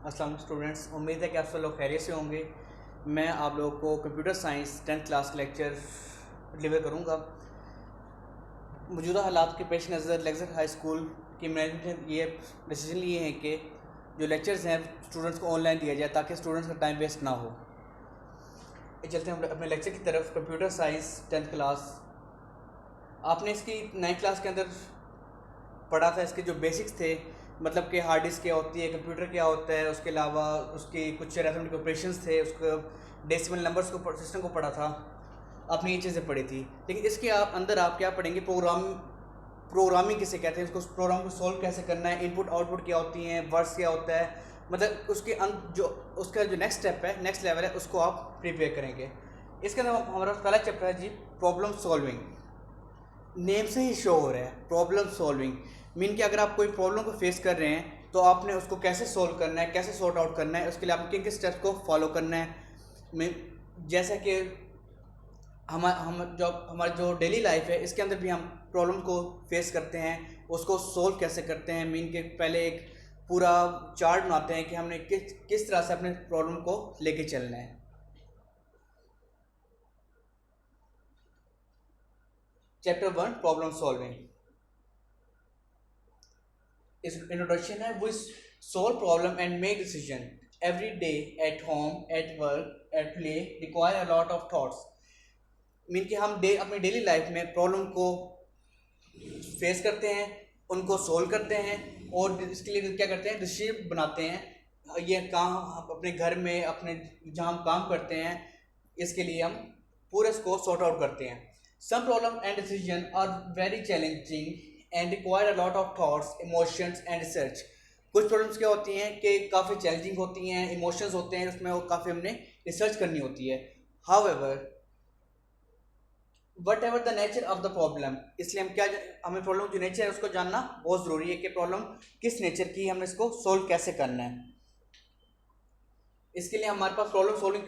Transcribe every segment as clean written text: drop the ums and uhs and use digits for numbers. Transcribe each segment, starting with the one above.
अस्सलाम स्टूडेंट्स, उम्मीद है कि आप सब लोग खैरियत से होंगे। मैं आप लोगों को कंप्यूटर साइंस 10th क्लास का लेक्चर डिलीवर करूँगा। मौजूदा हालात के पेश नज़र लेक्चर हाई स्कूल की मैनेजमेंट ने ये डिसीजन लिए हैं कि जो लेक्चर्स हैं स्टूडेंट्स को ऑनलाइन दिया जाए ताकि स्टूडेंट्स का टाइम वेस्ट ना हो। ये चलते हैं अपने लेक्चर की तरफ। कंप्यूटर साइंस 10th क्लास, आपने इसकी 9th क्लास के अंदर पढ़ा था। इसके जो बेसिक्स थे, मतलब कि हार्ड डिस्क क्या होती है, कंप्यूटर क्या होता है, उसके अलावा उसकी कुछ अरिथमेटिक ऑपरेशंस थे, उसको डेसिमल नंबर्स को सिस्टम को पढ़ा था। आपने ये चीज़ें पढ़ी थी। लेकिन इसके अंदर आप क्या पढ़ेंगे, प्रोग्रामिंग किसे कहते हैं, उसको प्रोग्राम को सॉल्व कैसे करना है, इनपुट आउटपुट क्या होती हैं, वर्ड्स क्या होता है, मतलब उसका जो नेक्स्ट स्टेप है, नेक्स्ट लेवल है, उसको आप प्रिपेयर करेंगे। इसके अंदर हमारा पहला चैप्टर है जी प्रॉब्लम सॉल्विंग। नेम से ही शो हो रहा है प्रॉब्लम सॉल्विंग। मीन कि अगर आप कोई प्रॉब्लम को फेस कर रहे हैं तो आपने उसको कैसे सॉल्व करना है, कैसे सॉर्ट आउट करना है, उसके लिए आपको किन किन स्टेप्स को फॉलो करना है। जैसा कि हमारा जो डेली लाइफ है, इसके अंदर भी हम प्रॉब्लम को फेस करते हैं, उसको सोल्व कैसे करते हैं। मीन के पहले एक पूरा चार्ट बनाते हैं कि हमने किस तरह से अपने प्रॉब्लम को लेके चलना है। Chapter 1 problem solving. इस इंट्रोडक्शन है। We solve problem and make decision every day at home, at work, at play, require a lot of thoughts. Mean कि हम अपनी डेली लाइफ में प्रॉब्लम को फेस करते हैं, उनको सोल्व करते हैं, और इसके लिए क्या करते हैं, डिसीजन बनाते हैं। ये काम अपने घर में, अपने जहाँ हम काम करते हैं, इसके लिए हम पूरे इसको सॉर्ट आउट करते हैं। Some problem and decision are very challenging and require a lot of thoughts, emotions and research. कुछ प्रॉब्लम्स क्या होती हैं कि काफ़ी चैलेंजिंग होती हैं, इमोशंस होते हैं उसमें, वो काफ़ी हमने रिसर्च करनी होती है। However what ever the nature of the problem, इसलिए हमें प्रॉब्लम जो नेचर है उसको जानना बहुत ज़रूरी है कि प्रॉब्लम किस नेचर की, हमने इसको सोल्व कैसे करना है। इसके लिए हमारे पास प्रॉब्लम सोल्विंग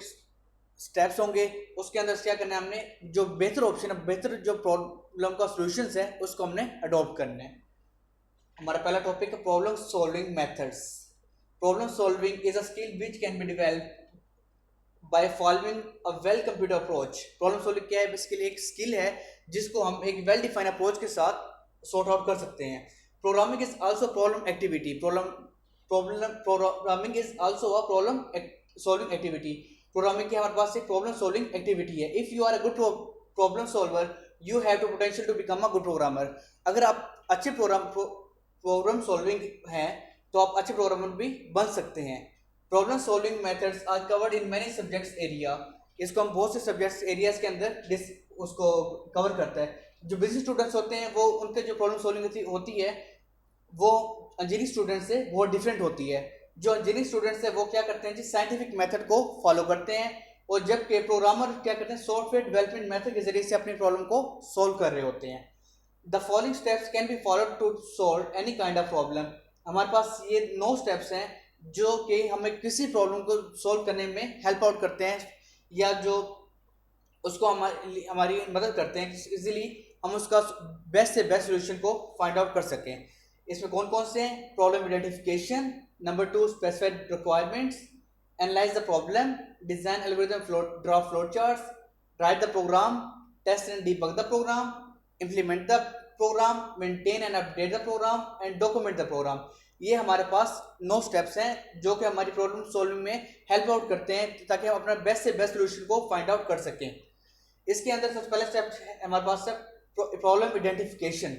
स्टेप्स होंगे। उसके अंदर क्या करना है, हमने जो बेहतर ऑप्शन है, बेहतर जो प्रॉब्लम का सोल्यूशन है, उसको हमने अडॉप्ट करना है। हमारा पहला टॉपिक है problem solving methods. Problem solving is a skill which can be developed by following a well computer approach. Problem solving क्या है, इसके लिए एक स्किल है जिसको हम एक वेल डिफाइंड अप्रोच के साथ सॉर्ट आउट कर सकते हैं। Programming is also problem activity. Programming is also a problem solving activity. Programming की हमारे पास एक प्रॉब्लम सॉल्विंग एक्टिविटी है। If you are a good problem solver, you have to potential to become a good programmer. अगर आप अच्छे problem solving हैं तो आप अच्छे प्रोग्रामर भी बन सकते हैं। Problem solving methods are covered in many subjects area. इसको हम बहुत से सब्जेक्ट्स एरियाज के अंदर उसको कवर करता है। जो बिजनेस स्टूडेंट्स होते हैं, वो उनके जो प्रॉब्लम सॉल्विंग होती है वो इंजीनियरिंग स्टूडेंट से बहुत डिफरेंट होती है। जो इंजीनियरिंग स्टूडेंट्स है वो क्या करते हैं जी, साइंटिफिक मेथड को फॉलो करते हैं, और जबकि प्रोग्रामर क्या करते हैं, सॉफ्टवेयर डेवलपमेंट मेथड के जरिए से अपनी प्रॉब्लम को सॉल्व कर रहे होते हैं। The following steps can be followed to solve any kind of problem. हमारे पास ये 9 स्टेप्स हैं जो कि हमें किसी प्रॉब्लम को सॉल्व करने में हेल्प आउट करते हैं, या जो उसको हमारी मदद करते हैं कि इजीली हम उसका बेस्ट से बेस्ट सोल्यूशन को फाइंड आउट कर सकें। इसमें कौन कौन से हैं, problem identification, number 2 specified requirements, analyse the problem, design algorithm, draw flow charts, write the program, test and debug the program, implement the program, maintain and update the program and document the program। ये हमारे पास 9 steps हैं जो कि हमारी problem solving में help out करते हैं ताकि हम अपना बेस्ट से बेस्ट सोल्यूशन को फाइंड आउट कर सकें। इसके अंदर सबसे पहला स्टेप हमारे पास है problem identification.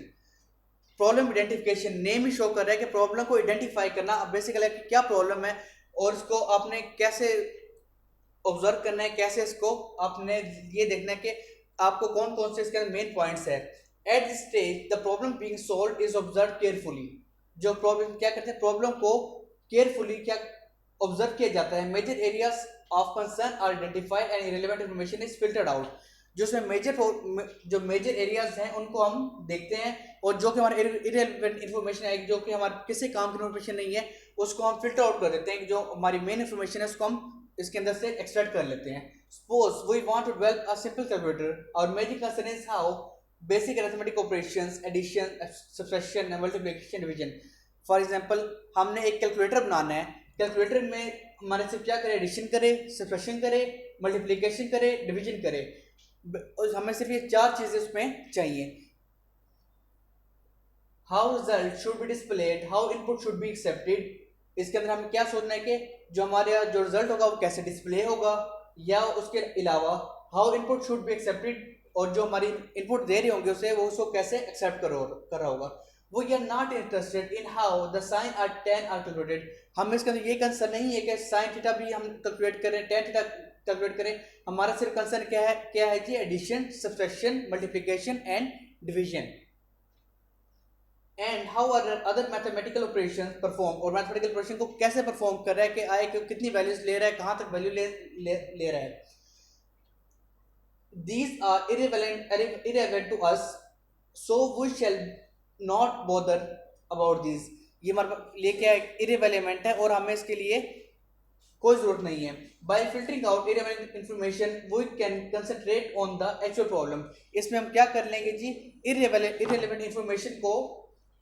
Problem identification name ही शो कर रहा है कि प्रॉब्लम को आइडेंटिफाई करना। अब बेसिकली क्या प्रॉब्लम है और इसको आपने कैसे ऑब्जर्व करना है, कैसे इसको आपने ये देखना है कि आपको कौन कौन से इसके मेन पॉइंट्स है। At this stage the problem being solved is observe carefully. जो प्रॉब्लम क्या करते हैं, प्रॉब्लम को केयरफुली क्या ऑब्जर्व किया जाता है। Major areas of concern are identified and irrelevant information is filtered out. जो उसमें जो मेजर एरियाज हैं उनको हम देखते हैं, और जो कि हमारे इररिलेवेंट इंफॉर्मेशन है, जो कि हमारे किसी काम की इंफॉर्मेशन नहीं है, उसको हम फिल्टर आउट कर देते हैं। जो हमारी मेन इंफॉर्मेशन है उसको हम इसके अंदर से एक्सट्रैक्ट कर लेते हैं। Suppose we want to develop a simple calculator. Our major concern is how basic arithmetic operations, addition, subtraction, multiplication, division. For example, हमने एक कैलकुलेटर बनाना है कैलकुलेटर में हमारे सिर्फ क्या करे, एडिशन करे, सब्ट्रैक्शन करे, मल्टीप्लिकेशन करे, डिवीजन करे, और हमें सिर्फ ये 4 चीजें उसमें चाहिए। How result should be displayed, how input should be accepted, इसके अंदर हमें क्या सोचना है कि जो हमारे यहाँ जो रिजल्ट होगा वो कैसे डिस्प्ले होगा, या उसके अलावा how input should be accepted, और जो हमारी इनपुट दे रहे होंगे उसे वो उसको कैसे एक्सेप्ट कर रहा होगा। वो are not interested in how the sine or tan are calculated, हम इसके अंदर ये कंसर्न नहीं है कि साइन थीटा भी हम कैलकुलेट करें, टेन थीटा कैलकुलेट करें। हमारा सिर्फ कंसर्न क्या है जी, addition, subtraction, multiplication and division. And how are other mathematical operation perform, और मैथमेटिकल ऑपरेशन को कैसे परफॉर्म कर रहा है, कि आए कि कितनी वैल्यूज ले रहा है, कहाँ तक वैल्यू ले रहा है। These are irrelevant to us, so we shall not bother about these। ये हमारे लिए क्या है, irrelevant है और हमें इसके लिए कोई जरूरत नहीं है। By filtering out irrelevant information, we can concentrate on the actual problem। इसमें हम क्या कर लेंगे जी, irrelevant information को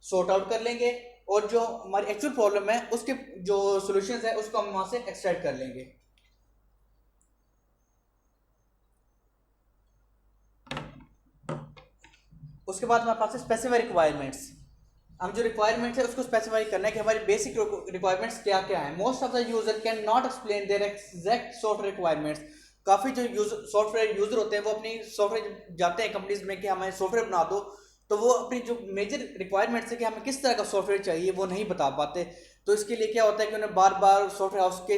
sort out कर लेंगे, और जो हमारी एक्चुअल प्रॉब्लम है उसके जो सॉल्यूशंस है उसको हम वहां से एक्सट्रैक्ट कर लेंगे। उसके बाद हमारे पास है स्पेसिफाई रिक्वायरमेंट्स। हम जो रिक्वायरमेंट्स है उसको स्पेसिफाई करना है कि हमारी बेसिक रिक्वायरमेंट्स क्या क्या है। Most of the user can not explain their exact software requirements. काफ़ी जो सॉफ्टवेयर यूजर होते हैं वो अपनी सॉफ्टवेयर जाते हैं कंपनीज में कि हमें सॉफ्टवेयर बना दो, तो वो अपनी जो मेजर रिक्वायरमेंट्स है कि हमें किस तरह का सॉफ्टवेयर चाहिए वो नहीं बता पाते। तो इसके लिए क्या होता है कि उन्हें बार बार सॉफ्टवेयर हाउस के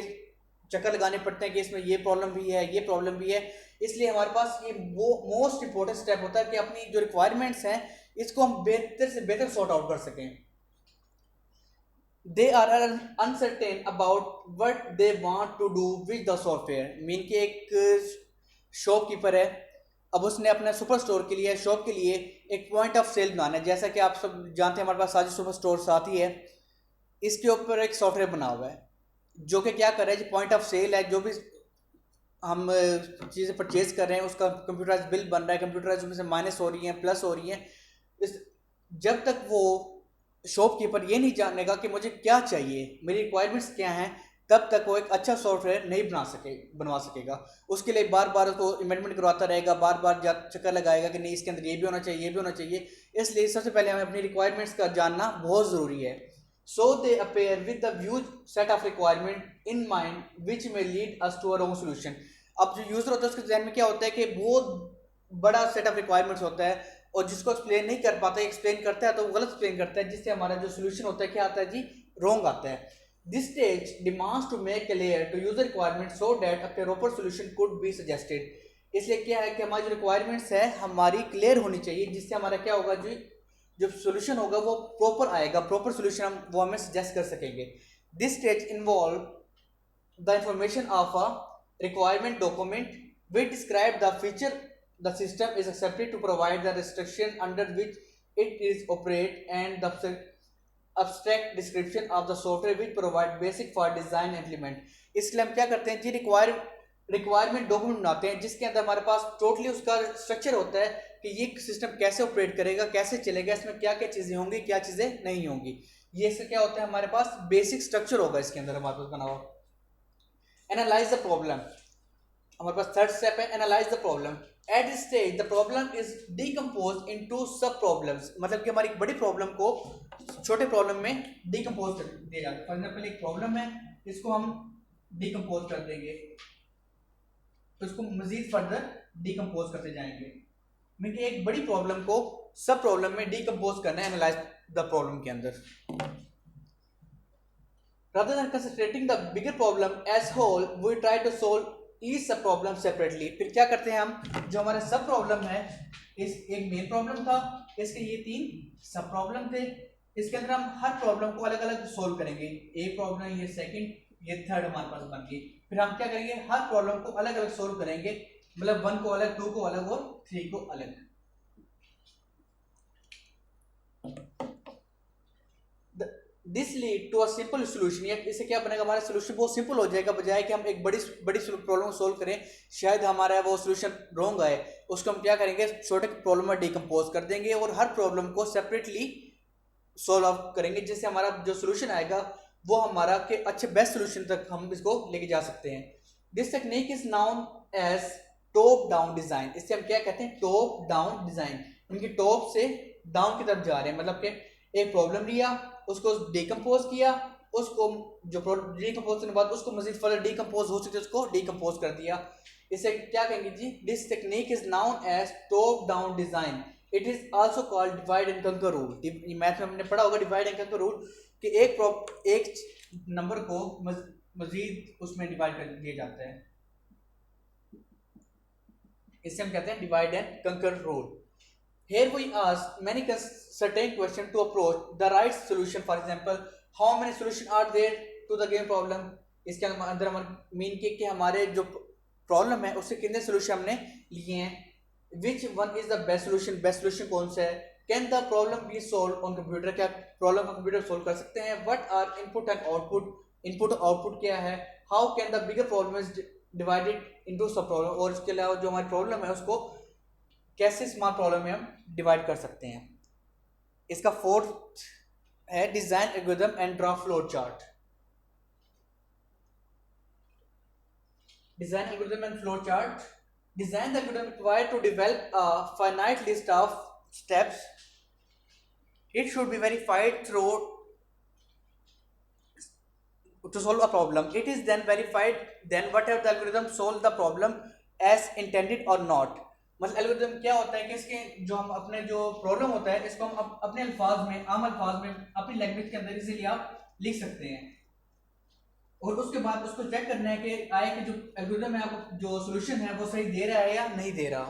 चक्कर लगाने पड़ते हैं कि इसमें ये प्रॉब्लम भी है, ये प्रॉब्लम भी है। इसलिए हमारे पास ये वो मोस्ट इंपॉर्टेंट स्टेप होता है कि अपनी जो रिक्वायरमेंट्स हैं इसको हम बेहतर से बेहतर सॉर्ट आउट कर सकें। They are uncertain about what they want to do with the software. Mean कि एक शॉपकीपर है, अब उसने अपने सुपर स्टोर के लिए, शॉप के लिए एक पॉइंट ऑफ सेल बनाना है। जैसा कि आप सब जानते हैं हमारे पास साजिश सुपर स्टोर साथ ही है, इसके ऊपर एक सॉफ्टवेयर बना हुआ है जो कि क्या कर रहा है जी, पॉइंट ऑफ सेल है, जो भी हम चीज़ें परचेज कर रहे हैं उसका कंप्यूटराइज बिल बन रहा है, कंप्यूटराइज उसमें से माइनस हो रही हैं, प्लस हो रही हैं। इस जब तक वो शॉपकीपर ये नहीं जानेगा कि मुझे क्या चाहिए, मेरी रिक्वायरमेंट्स क्या हैं, तब तक वो एक अच्छा सॉफ्टवेयर नहीं बनवा सकेगा। उसके लिए बार बार उसको इमेंडमेंट करवाता रहेगा, बार बार चक्कर लगाएगा कि नहीं इसके अंदर ये भी होना चाहिए, ये भी होना चाहिए। इसलिए सबसे पहले हमें अपनी रिक्वायरमेंट्स का जानना बहुत ज़रूरी है। So they appear with the huge set of requirement in mind, which may lead us to a wrong solution। अब जो यूजर होता है उसके जहन में क्या होता है कि बहुत बड़ा सेट ऑफ रिक्वायरमेंट्स होता है, और जिसको एक्सप्लेन नहीं कर पाता, एक्सप्लेन करता है तो वो गलत एक्सप्लेन करता है, जिससे हमारा जो सोल्यूशन होता है क्या आता है जी, रॉन्ग आता है। This stage demands to make clear to user requirement so that a proper solution could be suggested. इसलिए क्या है कि हमारी जो रिक्वायरमेंट्स है हमारी क्लियर होनी चाहिए, जिससे हमारा क्या होगा जी, जो सोल्यूशन होगा वो प्रॉपर आएगा, प्रॉपर सोल्यूशन हम वो हमें सजेस्ट कर सकेंगे। This stage involve the information of a requirement document which describe the feature the system is accepted to provide the restriction under which it is operate and द abstract description of the software which provide basic for design implement। इसलिए हम क्या करते हैं जी, requirement document बनाते हैं जिसके अंदर हमारे पास टोटली उसका स्ट्रक्चर होता है कि ये सिस्टम कैसे ऑपरेट करेगा, कैसे चलेगा, इसमें क्या क्या चीज़ें होंगी, क्या चीज़ें नहीं होंगी। ये इससे क्या होता है, हमारे पास बेसिक स्ट्रक्चर होगा इसके अंदर हमारे पास बना हुआ। एनालाइज द प्रॉब्लम, हमारे पास थर्ड स्टेप है analyse the problem. At this stage the problem is decompose into सब प्रॉब्लम्स। मतलब कि हमारी बड़ी प्रॉब्लम को छोटे प्रॉब्लम में डिकम्पोज कर दिया जाता है। फॉर एग्जाम्पल एक प्रॉब्लम है, इसको हम डिकम्पोज कर देंगे, तो इसको मजीद फर्दर डिकम्पोज करते जाएंगे। मीन एक बड़ी प्रॉब्लम को सब प्रॉब्लम में डिकम्पोज करना है एनालाइज द प्रॉब्लम के अंदर। rather than concentrating the bigger problem as whole, we try to solve each सब प्रॉब्लम सेपरेटली। फिर क्या करते हैं हम, जो हमारा सब प्रॉब्लम है, इस एक मेन प्रॉब्लम था, इसके ये 3 सब प्रॉब्लम थे, इसके अंदर हम हर प्रॉब्लम को अलग अलग सोल्व करेंगे। एक प्रॉब्लम, ये सेकंड, ये थर्ड हमारे पास बन गई। फिर हम क्या करेंगे, हर प्रॉब्लम को अलग अलग सोल्व करेंगे, मतलब 1 को अलग, 2 को अलग और 3 को अलग। This lead to a simple solution. इससे क्या बनेगा, हमारा सोल्यूशन बहुत सिंपल हो जाएगा, बजाय कि हम एक बड़ी प्रॉब्लम सोल्व करें, शायद हमारा वो सोल्यूशन रॉन्ग आए। उसको हम क्या करेंगे, छोटे प्रॉब्लम में डिकम्पोज कर देंगे और हर प्रॉब्लम को सेपरेटली सॉल्व आउट करेंगे, जिससे हमारा जो सोल्यूशन आएगा वो हमारा के अच्छे बेस्ट सोल्यूशन तक हम इसको लेके जा सकते हैं। This technique is known as top down design. इससे हम क्या कहते हैं, टॉप डाउन डिजाइन। उनके टॉप से डाउन की तरफ जा रहे हैं, मतलब कि एक प्रॉब्लम लिया, उसको डिकम्पोज किया, उसको जो डिकम्पोज करने के बाद उसको मजीद फर्दर डिकम्पोज हो सके उसको डिकम्पोज कर दिया। इसे क्या कहेंगे जी, this technique is known as top down design. It is also called divide and conquer rule. Math में हमने पढ़ा होगा डिवाइड एंड कंकर रूल कि एक नंबर को मजीद उसमें डिवाइड कर दिया जाता है। इसे हम कहते हैं divide and conquer rule. Here we ask many certain questions to approach the right solution. For example, how many solutions are there to the given problem? इसके अंदर हम मीन कि हमारे जो प्रॉब्लम है उससे कितने सोल्यूशन हमने लिए हैं। Which one is the best solution? Best solution कौन सा है? Can the problem be solved on computer? क्या प्रॉब्लम को कंप्यूटर सोल्व कर सकते हैं? What are input and output? Input और आउटपुट क्या है? How can the bigger problem is divided into सब प्रॉब्लम? और इसके अलावा जो हमारी प्रॉब्लम है उसको कैसे स्मॉल प्रॉब्लम में हम डिवाइड कर सकते हैं। इसका फोर्थ है design algorithm and draw flow chart. Design algorithm and flow chart. Design the algorithm required to develop a finite list of steps. It should be verified through to solve a problem. It is then verified then whatever the algorithm solve the problem as intended or not. मतलब algorithm क्या होता है कि इसके जो हम अपने जो प्रॉब्लम होता है इसको हम अपने अल्फाज में, आम अल्फाज में, अपनी लैंग्वेज के अंदर इजीली आप लिख सकते हैं और उसके बाद उसको चेक करना है कि आए कि जो एल्गोरिथम है आपको जो सोल्यूशन है वो सही दे रहा है या नहीं दे रहा।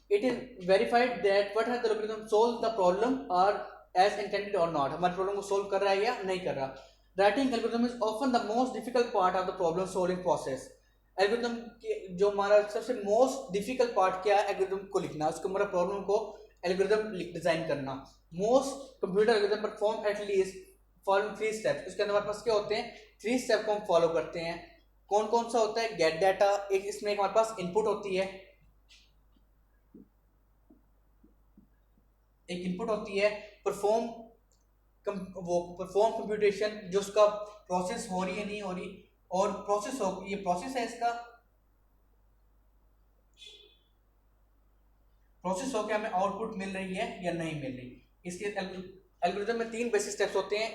It is verified that what has the algorithm solve the problem और एज इंटेंडेड और नॉट, हमारे प्रॉब्लम को सोल्व कर रहा है या नहीं कर रहा। Writing algorithm is often the most difficult part of the problem solving process. Algorithm के जो हमारा सबसे मोस्ट डिफिकल्ट पार्ट क्या है, एल्गोरिथम को लिखना, उसको हमारा प्रॉब्लम को एल्गोरिथम डिजाइन करना। Most computer algorithm perform at least following 3 steps. उसके अंदर हमारे पास क्या होते हैं, 3 स्टेप को हम फॉलो करते हैं। कौन कौन सा होता है, गेट डाटा, एक इसमें हमारे पास इनपुट होती है, एक इनपुट होती है, परफॉर्म कंप्यूटेशन, जो उसका प्रोसेस हो रही है नहीं हो रही, और प्रोसेस हो, ये प्रोसेस है, इसका प्रोसेस हो के हमें आउटपुट मिल रही है या नहीं मिल रही। इसके एल्गोरिथम में 3 बेसिक स्टेप्स होते हैं।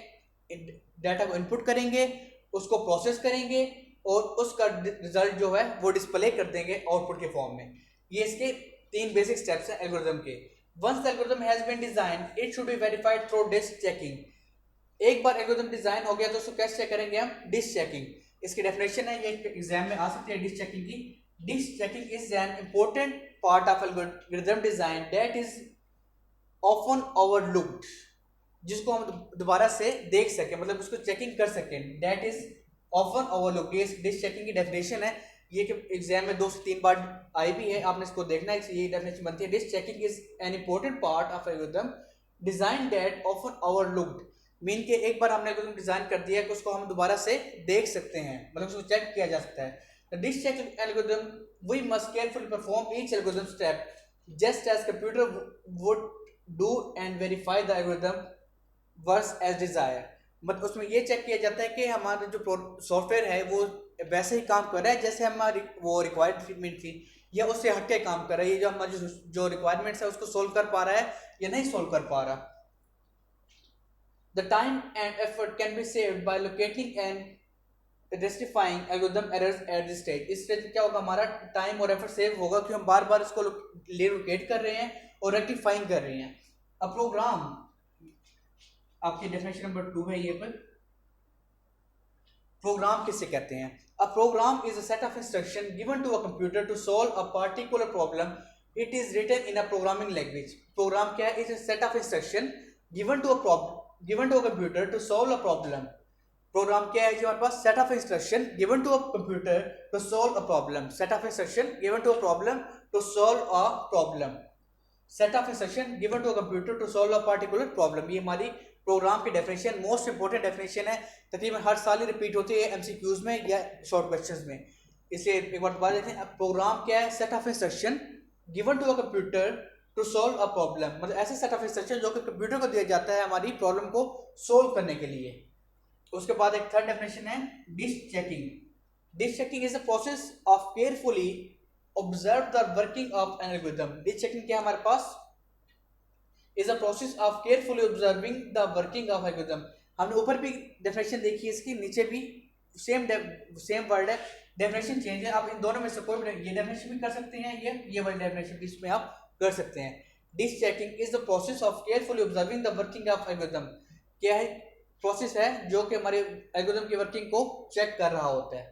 डाटा को इनपुट करेंगे, उसको प्रोसेस करेंगे और उसका रिजल्ट जो है वो डिस्प्ले कर देंगे आउटपुट के फॉर्म में। ये इसके 3 बेसिक स्टेप्स हैं एल्गोरिथम के। Once the algorithm has been designed, it should be verified through disk checking. एक बार एल्गोरिथम डिजाइन हो गया तो उसको कैसे चेक करेंगे हम, डिस्क चेकिंग। इसकी डेफिनेशन है, ये एग्जाम में आ सकती है डिस्क चेकिंग की। Disk checking is an important part of algorithm design that is often overlooked, जिसको हम दोबारा से देख सकें, मतलब उसको चेकिंग कर सकें, दैट इज ऑफन ओवरलुक्ड। ये डिस्क चेकिंग की डेफिनेशन है, ये कि एग्जाम में 2 से 3 बार आई भी है, आपने इसको देखना है। ये डेफिनेशन बनती है, disk checking is an important part of algorithm design that often overlooked. Mean के एक बार हमने एल्गोरिथम डिजाइन कर दिया है कि उसको हम दोबारा से देख सकते हैं, मतलब उसको चेक किया जा सकता है। The disk checking algorithm we must carefully perform each algorithm step just as computer would do and verify the algorithm works as desire. मतलब उसमें ये चेक किया जाता है कि हमारा जो सॉफ्टवेयर है वो वैसे ही काम कर रहा है जैसे हमारी वो रिक्वायरमेंट थी, या उससे हट के काम कर रहा है, ये जो हमारी जो रिक्वायरमेंट्स है उसको सोल्व कर पा रहा है या नहीं सोल्व कर पा रहा। The time and effort can be saved by locating and rectifying algorithm errors at this stage. इस स्टेज क्या होगा, हमारा टाइम और एफर्ट सेव होगा कि हम बार बार इसको लोकेट कर रहे हैं और रेक्टिफाइंग कर रहे हैं। अ प्रोग्राम, आपकी डेफिनेशन नंबर 2 है ये पर। प्रोग्राम किसे कहते हैं? A program is a set of instruction given to a computer to solve a particular problem. It is written in a programming language. Program क्या है? Is a set of instruction given to a computer to solve a problem. Program क्या है? जो हमारे पास set of instruction given to a computer to solve a problem. Set of instruction given to a problem to solve a problem. Set of instruction given to a computer to solve a particular problem. ये हमारी programme की definition, most important definition है, तकरीबन हर साल ही repeat होती है MCQs में या शॉर्ट क्वेश्चंस में। इसलिए एक बार दोबारा देखें, अब प्रोग्राम क्या है? Set of instruction given to a computer to solve a problem. मतलब ऐसे सेट ऑफ इंस्ट्रक्शन जो कि कंप्यूटर को दिया जाता है हमारी प्रॉब्लम को सोल्व करने के लिए। उसके बाद एक थर्ड डेफिनेशन है desk checking. Desk checking is the process of carefully observe the working of an algorithm. Desk checking क्या है हमारे पास? Is a process of carefully observing the working of algorithm. हमने ऊपर भी डेफिनेशन देखी है इसकी, नीचे भी सेम वर्ड है, डेफिनेशन चेंज है. आप इन दोनों में से कोई ये डेफिनेशन भी कर सकते हैं, ये वाली डेफिनेशन भी इसमें आप कर सकते हैं. Dish checking is the process of carefully observing the working of algorithm. क्या है? प्रोसेस है जो कि हमारे एल्गोरिथम की वर्किंग को चेक कर रहा होता है.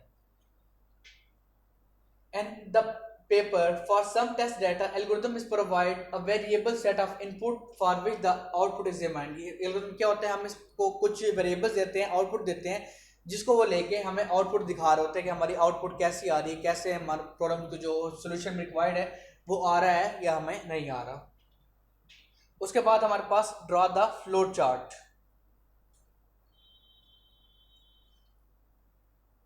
And the paper for some test data algorithm is provide a variable set of input for which the output is determined. ये algorithm क्या होता है? हम इसको कुछ variables देते हैं, आउटपुट देते हैं, जिसको वो लेके हमें आउटपुट दिखा रहे होते हैं कि हमारी आउटपुट कैसी आ रही है, कैसे हमारे प्रॉब्लम को जो सोल्यूशन रिक्वायर्ड है वो आ रहा है या हमें नहीं आ रहा. उसके बाद हमारे पास draw the flow chart.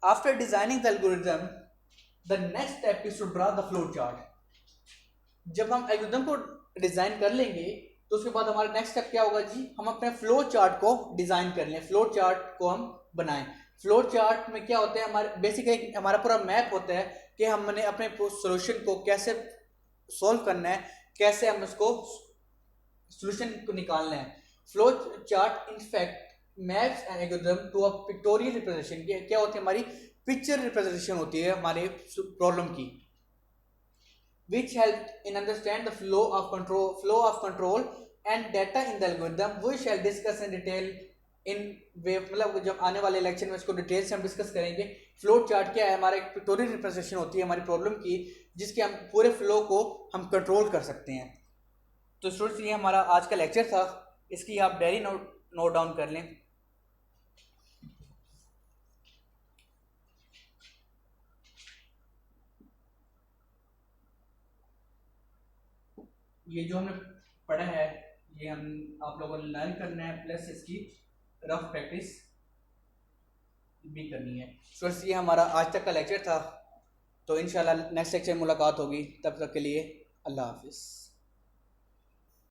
After designing the algorithm the next step is to draw the flow chart. जब हम एल्गोरिथम को डिजाइन कर लेंगे तो उसके बाद हमारा नेक्स्ट स्टेप क्या होगा जी? हम अपने फ्लो चार्ट को डिजाइन कर लें, फ्लो चार्ट को हम बनाएं. फ्लो चार्ट में क्या होता है? हमारे बेसिकली हमारा पूरा मैप होता है कि हमने अपने सॉल्यूशन को कैसे सॉल्व करना है, कैसे हम उसको सॉल्यूशन को निकालना है. Flow chart in fact maps an algorithm to a pictorial representation. क्या होती है? हमारी पिक्चर रिप्रेजेंटेशन होती है हमारे प्रॉब्लम की, which help in understand the flow of control and data in the algorithm. We shall discuss in detail in वे मतलब जब आने वाले लेक्चर में इसको डिटेल से हम डिस्कस करेंगे. फ्लो चार्ट क्या है? हमारा एक पिक्टोरियल रिप्रेजेंटेशन होती है हमारी प्रॉब्लम की, जिसके हम पूरे फ्लो को हम कंट्रोल कर सकते हैं. तो स्टूडेंट्स ये हमारा आज का लेक्चर था, इसकी आप डायरी नोट डाउन कर लें. ये जो हमने पढ़ा है ये हम आप लोगों ने लर्न करना है, प्लस इसकी रफ प्रैक्टिस भी करनी है. सो ये हमारा आज तक का लेक्चर था. तो इंशाल्लाह नेक्स्ट लेक्चर में मुलाकात होगी. तब तक के लिए अल्लाह हाफिज़.